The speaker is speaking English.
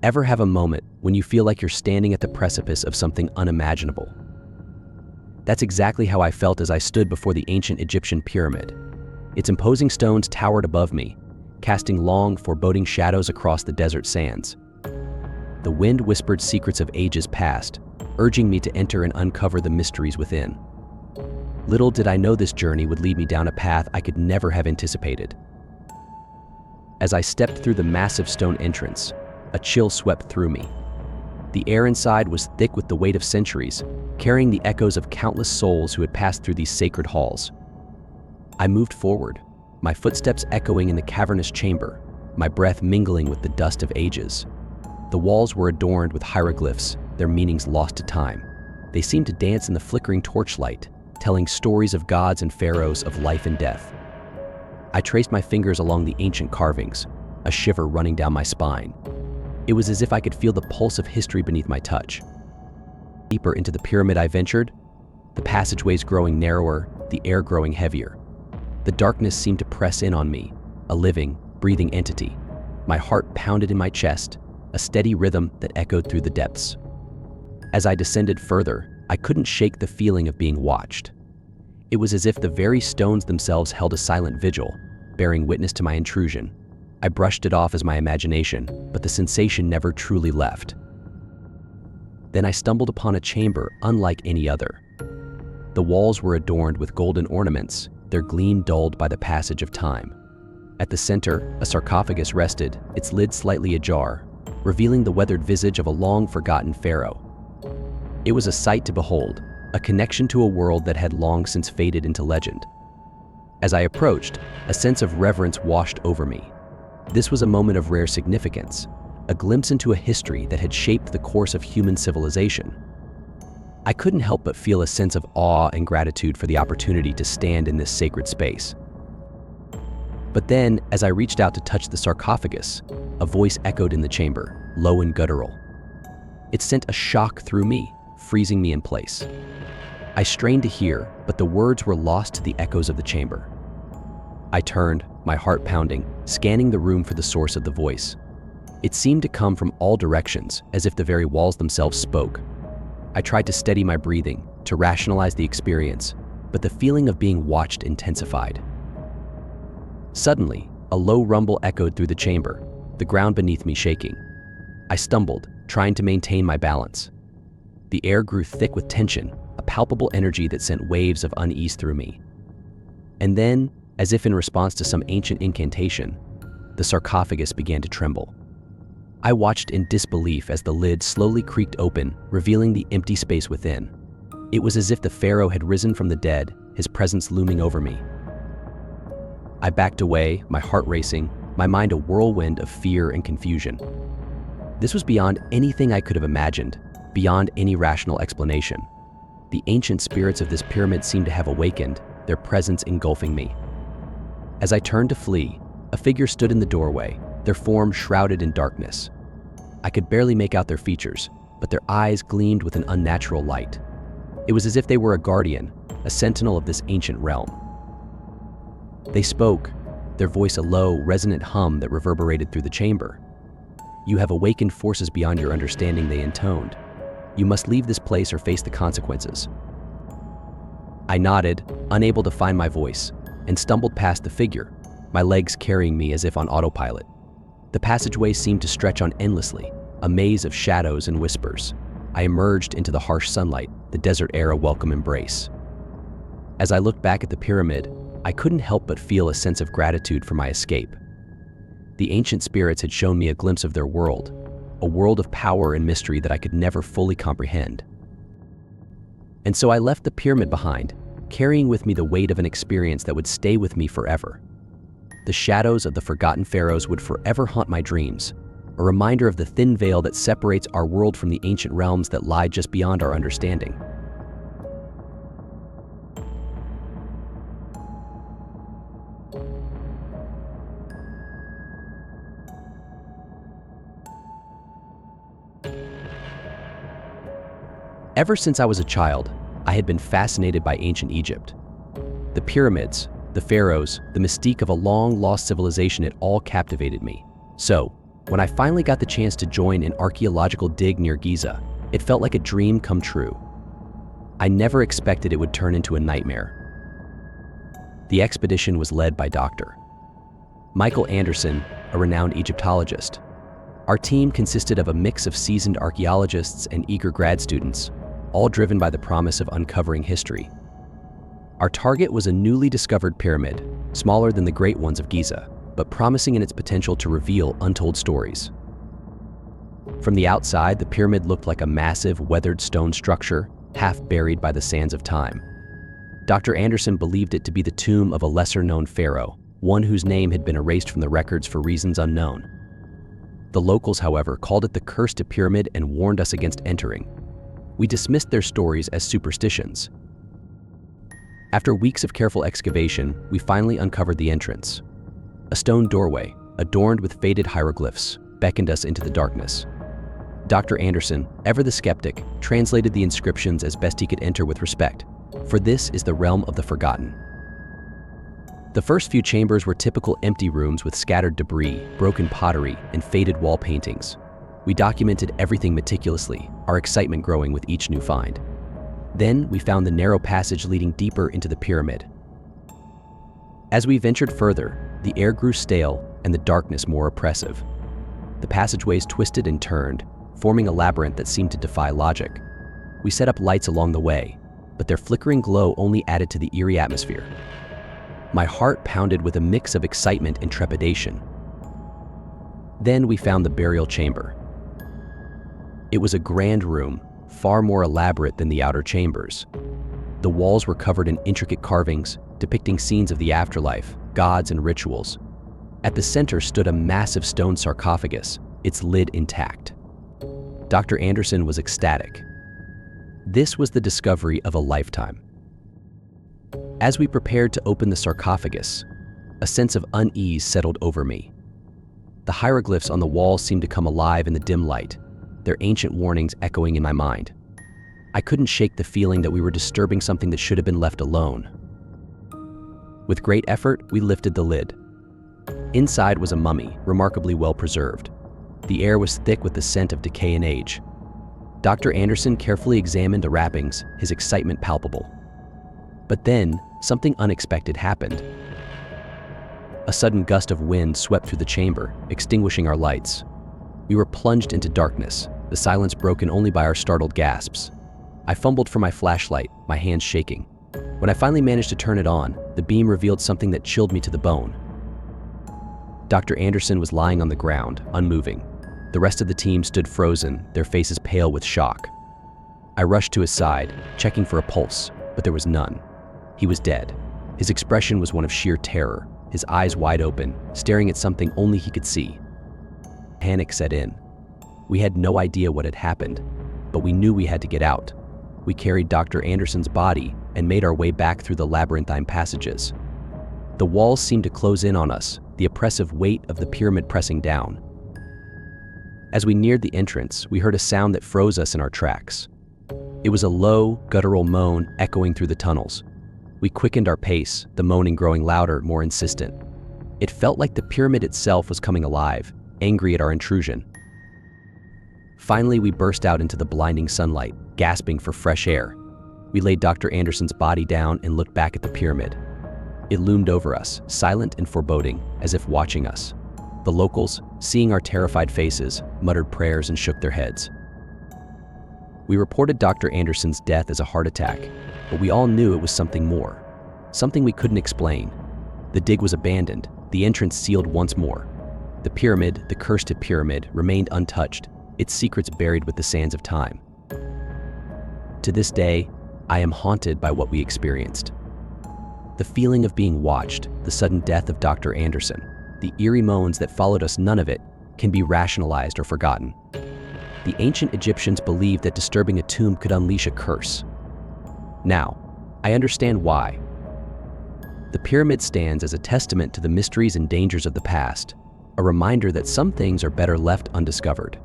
Ever have a moment when you feel like you're standing at the precipice of something unimaginable? That's exactly how I felt as I stood before the ancient Egyptian pyramid. Its imposing stones towered above me, casting long, foreboding shadows across the desert sands. The wind whispered secrets of ages past, urging me to enter and uncover the mysteries within. Little did I know this journey would lead me down a path I could never have anticipated. As I stepped through the massive stone entrance, a chill swept through me. The air inside was thick with the weight of centuries, carrying the echoes of countless souls who had passed through these sacred halls. I moved forward, my footsteps echoing in the cavernous chamber, my breath mingling with the dust of ages. The walls were adorned with hieroglyphs, their meanings lost to time. They seemed to dance in the flickering torchlight, telling stories of gods and pharaohs, of life and death. I traced my fingers along the ancient carvings, a shiver running down my spine. It was as if I could feel the pulse of history beneath my touch. Deeper into the pyramid I ventured, the passageways growing narrower, the air growing heavier. The darkness seemed to press in on me, a living, breathing entity. My heart pounded in my chest, a steady rhythm that echoed through the depths. As I descended further, I couldn't shake the feeling of being watched. It was as if the very stones themselves held a silent vigil, bearing witness to my intrusion. I brushed it off as my imagination, but the sensation never truly left. Then I stumbled upon a chamber unlike any other. The walls were adorned with golden ornaments, their gleam dulled by the passage of time. At the center, a sarcophagus rested, its lid slightly ajar, revealing the weathered visage of a long-forgotten pharaoh. It was a sight to behold, a connection to a world that had long since faded into legend. As I approached, a sense of reverence washed over me. This was a moment of rare significance, a glimpse into a history that had shaped the course of human civilization. I couldn't help but feel a sense of awe and gratitude for the opportunity to stand in this sacred space. But then, as I reached out to touch the sarcophagus, a voice echoed in the chamber, low and guttural. It sent a shock through me, freezing me in place. I strained to hear, but the words were lost to the echoes of the chamber. I turned, my heart pounding, scanning the room for the source of the voice. It seemed to come from all directions, as if the very walls themselves spoke. I tried to steady my breathing, to rationalize the experience, but the feeling of being watched intensified. Suddenly, a low rumble echoed through the chamber, the ground beneath me shaking. I stumbled, trying to maintain my balance. The air grew thick with tension, a palpable energy that sent waves of unease through me. And then, as if in response to some ancient incantation, the sarcophagus began to tremble. I watched in disbelief as the lid slowly creaked open, revealing the empty space within. It was as if the pharaoh had risen from the dead, his presence looming over me. I backed away, my heart racing, my mind a whirlwind of fear and confusion. This was beyond anything I could have imagined, beyond any rational explanation. The ancient spirits of this pyramid seemed to have awakened, their presence engulfing me. As I turned to flee, a figure stood in the doorway, their form shrouded in darkness. I could barely make out their features, but their eyes gleamed with an unnatural light. It was as if they were a guardian, a sentinel of this ancient realm. They spoke, their voice a low, resonant hum that reverberated through the chamber. "You have awakened forces beyond your understanding," they intoned. "You must leave this place or face the consequences." I nodded, unable to find my voice, and stumbled past the figure, my legs carrying me as if on autopilot. The passageway seemed to stretch on endlessly, a maze of shadows and whispers. I emerged into the harsh sunlight, the desert air a welcome embrace. As I looked back at the pyramid, I couldn't help but feel a sense of gratitude for my escape. The ancient spirits had shown me a glimpse of their world, a world of power and mystery that I could never fully comprehend. And so I left the pyramid behind, carrying with me the weight of an experience that would stay with me forever. The shadows of the forgotten pharaohs would forever haunt my dreams, a reminder of the thin veil that separates our world from the ancient realms that lie just beyond our understanding. Ever since I was a child, I had been fascinated by ancient Egypt. The pyramids, the pharaohs, the mystique of a long-lost civilization, it all captivated me. So, When I finally got the chance to join an archaeological dig near Giza, it felt like a dream come true. I never expected it would turn into a nightmare. The expedition was led by Dr. Michael Anderson, a renowned Egyptologist. Our team consisted of a mix of seasoned archaeologists and eager grad students, all driven by the promise of uncovering history. Our target was a newly discovered pyramid, smaller than the great ones of Giza, but promising in its potential to reveal untold stories. From the outside, the pyramid looked like a massive, weathered stone structure, half buried by the sands of time. Dr. Anderson believed it to be the tomb of a lesser-known pharaoh, one whose name had been erased from the records for reasons unknown. The locals, however, called it the cursed pyramid and warned us against entering. We dismissed their stories as superstitions. After weeks of careful excavation, we finally uncovered the entrance. A stone doorway, adorned with faded hieroglyphs, beckoned us into the darkness. Dr. Anderson, ever the skeptic, translated the inscriptions as best he could enter with respect, for this is the realm of the forgotten. The first few chambers were typical empty rooms with scattered debris, broken pottery, and faded wall paintings. We documented everything meticulously, our excitement growing with each new find. Then we found the narrow passage leading deeper into the pyramid. As we ventured further, the air grew stale and the darkness more oppressive. The passageways twisted and turned, forming a labyrinth that seemed to defy logic. We set up lights along the way, but their flickering glow only added to the eerie atmosphere. My heart pounded with a mix of excitement and trepidation. Then we found the burial chamber. It was a grand room, far more elaborate than the outer chambers. The walls were covered in intricate carvings, depicting scenes of the afterlife, gods, and rituals. At the center stood a massive stone sarcophagus, its lid intact. Dr. Anderson was ecstatic. This was the discovery of a lifetime. As we prepared to open the sarcophagus, a sense of unease settled over me. The hieroglyphs on the wall seemed to come alive in the dim light, their ancient warnings echoing in my mind. I couldn't shake the feeling that we were disturbing something that should have been left alone. With great effort, we lifted the lid. Inside was a mummy, remarkably well preserved. The air was thick with the scent of decay and age. Dr. Anderson carefully examined the wrappings, his excitement palpable. But then, something unexpected happened. A sudden gust of wind swept through the chamber, extinguishing our lights. We were plunged into darkness, the silence broken only by our startled gasps. I fumbled for my flashlight, my hands shaking. When I finally managed to turn it on, the beam revealed something that chilled me to the bone. Dr. Anderson was lying on the ground, unmoving. The rest of the team stood frozen, their faces pale with shock. I rushed to his side, checking for a pulse, but there was none. He was dead. His expression was one of sheer terror, his eyes wide open, staring at something only he could see. Panic set in. We had no idea what had happened, but we knew we had to get out. We carried Dr. Anderson's body and made our way back through the labyrinthine passages. The walls seemed to close in on us, the oppressive weight of the pyramid pressing down. As we neared the entrance, we heard a sound that froze us in our tracks. It was a low, guttural moan echoing through the tunnels. We quickened our pace, the moaning growing louder, more insistent. It felt like the pyramid itself was coming alive, angry at our intrusion. Finally, we burst out into the blinding sunlight, gasping for fresh air. We laid Dr. Anderson's body down and looked back at the pyramid. It loomed over us, silent and foreboding, as if watching us. The locals, seeing our terrified faces, muttered prayers and shook their heads. We reported Dr. Anderson's death as a heart attack, but we all knew it was something more, something we couldn't explain. The dig was abandoned, the entrance sealed once more. The pyramid, the cursed pyramid, remained untouched, its secrets buried with the sands of time. To this day, I am haunted by what we experienced. The feeling of being watched, the sudden death of Dr. Anderson, the eerie moans that followed us, none of it can be rationalized or forgotten. The ancient Egyptians believed that disturbing a tomb could unleash a curse. Now, I understand why. The pyramid stands as a testament to the mysteries and dangers of the past, a reminder that some things are better left undiscovered.